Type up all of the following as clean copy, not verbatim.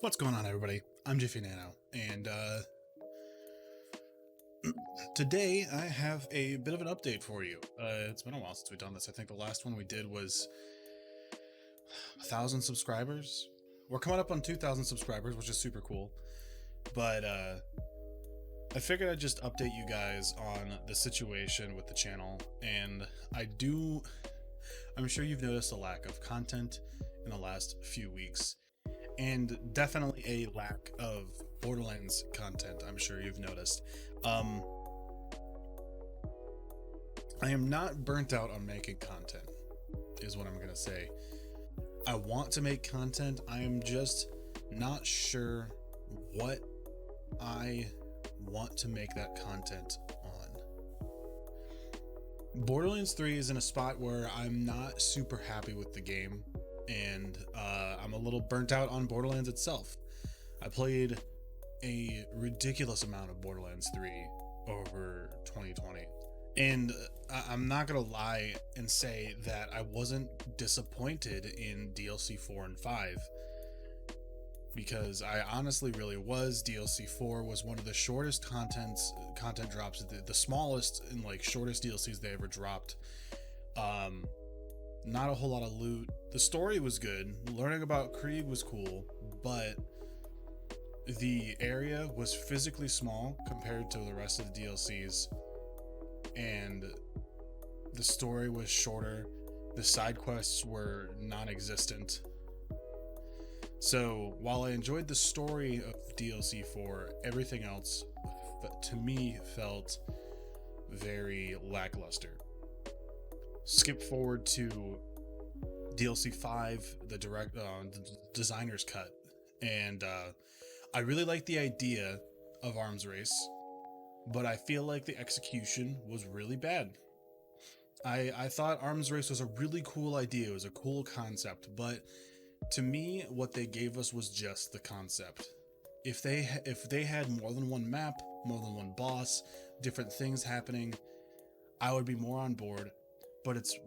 What's going on, everybody? I'm Jiffy Nano, and today I have a bit of an update for you. It's been a while since we've done this. I think the last one we did was 1,000 subscribers. We're coming up on 2,000 subscribers, which is super cool. But I figured I'd just update you guys on the situation with the channel, and I'm sure you've noticed a lack of content in the last few weeks. And definitely a lack of Borderlands content, I'm sure you've noticed. I am not burnt out on making content, is what I'm gonna say. I want to make content, I am just not sure what I want to make that content on. Borderlands 3 is in a spot where I'm not super happy with the game, and I'm a little burnt out on Borderlands itself. I played a ridiculous amount of Borderlands 3 over 2020, and I'm not gonna lie and say that I wasn't disappointed in DLC 4 and 5, because I honestly really was. DLC 4 was one of the shortest content drops, the smallest and like shortest DLCs they ever dropped. Not a whole lot of loot. The story was good. Learning about Krieg was cool, but the area was physically small compared to the rest of the DLCs, and the story was shorter. The side quests were non-existent. So while I enjoyed the story of DLC 4, everything else to me felt very lackluster. Skip forward to DLC 5, the designer's cut, and I really like the idea of arms race, but I feel like the execution was really bad. I thought arms race was a really cool idea, it was a cool concept, but to me what they gave us was just the concept. If they had more than one map, more than one boss, different things happening, I would be more on board. But it's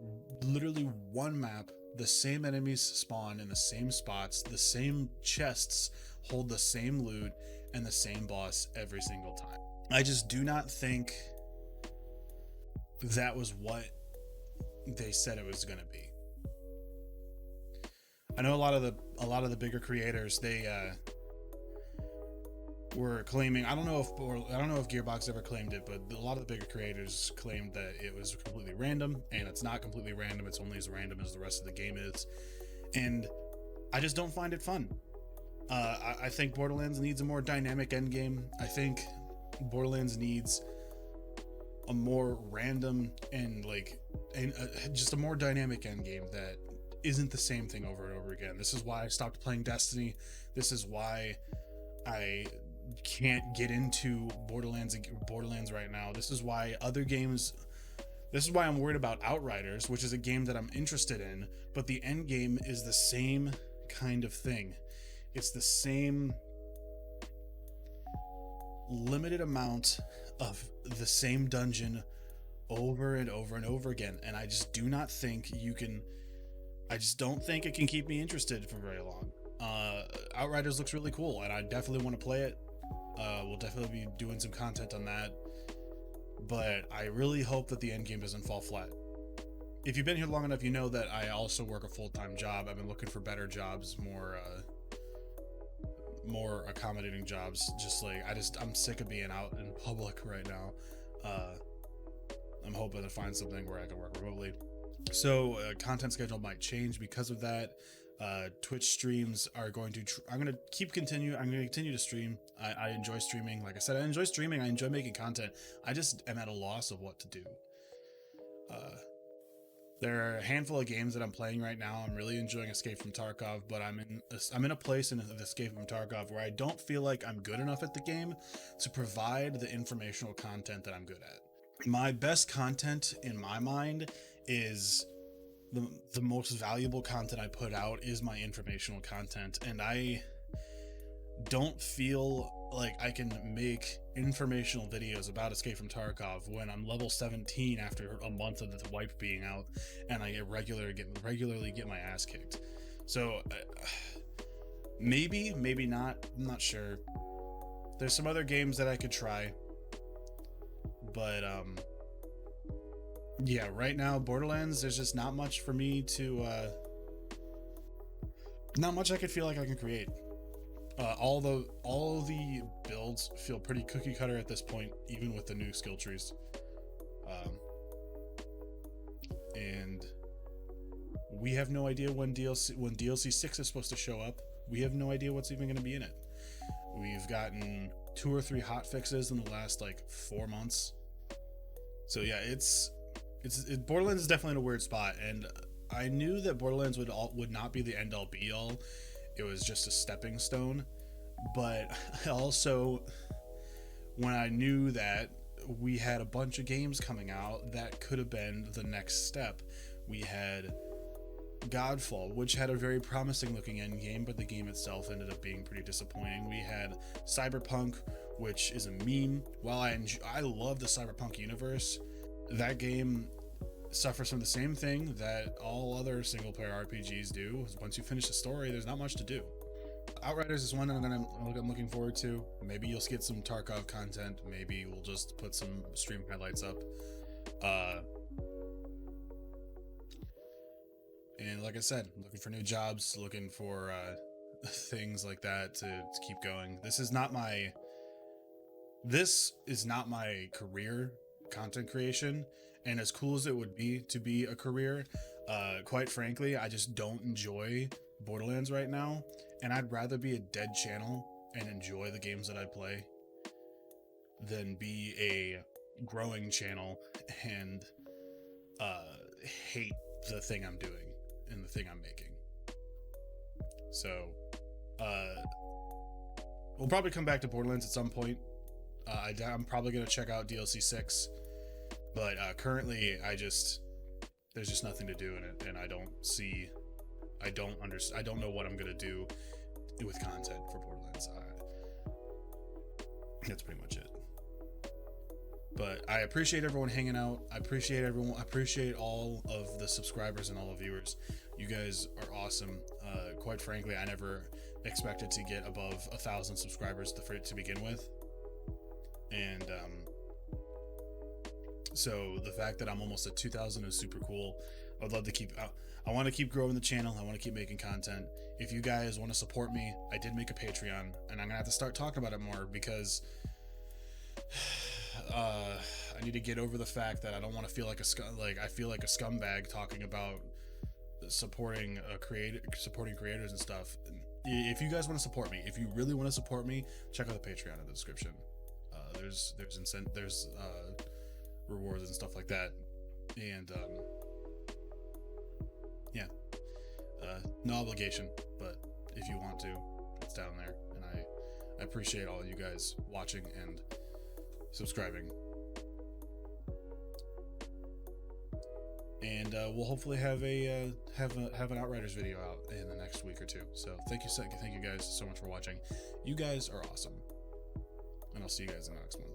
literally one map, the same enemies spawn in the same spots, the same chests hold the same loot, and the same boss every single time. I just do not think that was what they said it was going to be. I know a lot of the bigger creators, they were claiming, I don't know if Gearbox ever claimed it, but a lot of the bigger creators claimed that it was completely random, and it's not completely random. It's only as random as the rest of the game is, and I just don't find it fun. I think Borderlands needs a more dynamic endgame. I think Borderlands needs a more random and just a more dynamic endgame that isn't the same thing over and over again. This is why I stopped playing Destiny. This is why I can't get into Borderlands right now. This is why I'm worried about Outriders, which is a game that I'm interested in, but the end game is the same kind of thing. It's the same limited amount of the same dungeon over and over and over again, and I just do not think don't think it can keep me interested for very long. Outriders looks really cool, and I definitely want to play it. We'll definitely be doing some content on that, but I really hope that the end game doesn't fall flat. If you've been here long enough, you know that I also work a full-time job. I've been looking for better jobs, more accommodating jobs. I'm sick of being out in public right now. I'm hoping to find something where I can work remotely. So content schedule might change because of that. Twitch streams are going to I'm going to continue to stream. I enjoy streaming. Like I said, I enjoy streaming. I enjoy making content. I just am at a loss of what to do. There are a handful of games that I'm playing right now. I'm really enjoying Escape from Tarkov, but I'm in a place in Escape from Tarkov where I don't feel like I'm good enough at the game to provide the informational content that I'm good at. My best content in my mind is the most valuable content I put out is my informational content, and I don't feel like I can make informational videos about Escape from Tarkov when I'm level 17 after a month of the wipe being out, and I regularly get my ass kicked. So Maybe not. I'm not sure. There's some other games that I could try, but yeah, right now Borderlands, there's just not much for me to not much I could feel like I can create. All the builds feel pretty cookie cutter at this point, even with the new skill trees. And we have no idea when DLC 6 is supposed to show up. We have no idea what's even going to be in it. We've gotten 2 or 3 hot fixes in the last like 4 months. So yeah, Borderlands is definitely in a weird spot, and I knew that Borderlands would not be the end all be all. It was just a stepping stone. But I also, when I knew that we had a bunch of games coming out that could have been the next step, we had Godfall, which had a very promising looking end game, but the game itself ended up being pretty disappointing. We had Cyberpunk, which is a meme. While I love the Cyberpunk universe, that game suffers from the same thing that all other single player RPGs do. Once you finish the story, there's not much to do. Outriders is one I'm looking forward to. Maybe you'll get some Tarkov content. Maybe we'll just put some stream highlights up. And like I said, looking for new jobs, looking for things like that to keep going. This is not my career, content creation, and as cool as it would be to be a career, quite frankly, I just don't enjoy Borderlands right now, and I'd rather be a dead channel and enjoy the games that I play than be a growing channel and hate the thing I'm doing and the thing I'm making. So we'll probably come back to Borderlands at some point. I'm probably gonna check out DLC 6, but currently there's just nothing to do in it, and I don't know what I'm gonna do with content for Borderlands. That's pretty much it. But I appreciate everyone hanging out. I appreciate all of the subscribers and all the viewers. You guys are awesome. Quite frankly, I never expected to get above 1,000 subscribers to begin with. And so the fact that I'm almost at 2,000 is super cool. I would love to I want to keep growing the channel. I want to keep making content. If you guys want to support me, I did make a Patreon, and I'm gonna have to start talking about it more because I need to get over the fact that I don't want to feel like I feel like a scumbag talking about supporting creators and stuff. If you guys want to support me, if you really want to support me, check out the Patreon in the description. There's rewards and stuff like that, and yeah, no obligation, but if you want to, it's down there, and I appreciate all of you guys watching and subscribing. And we'll hopefully have an Outriders video out in the next week or two. So thank you guys so much for watching. You guys are awesome, and I'll see you guys in the next one.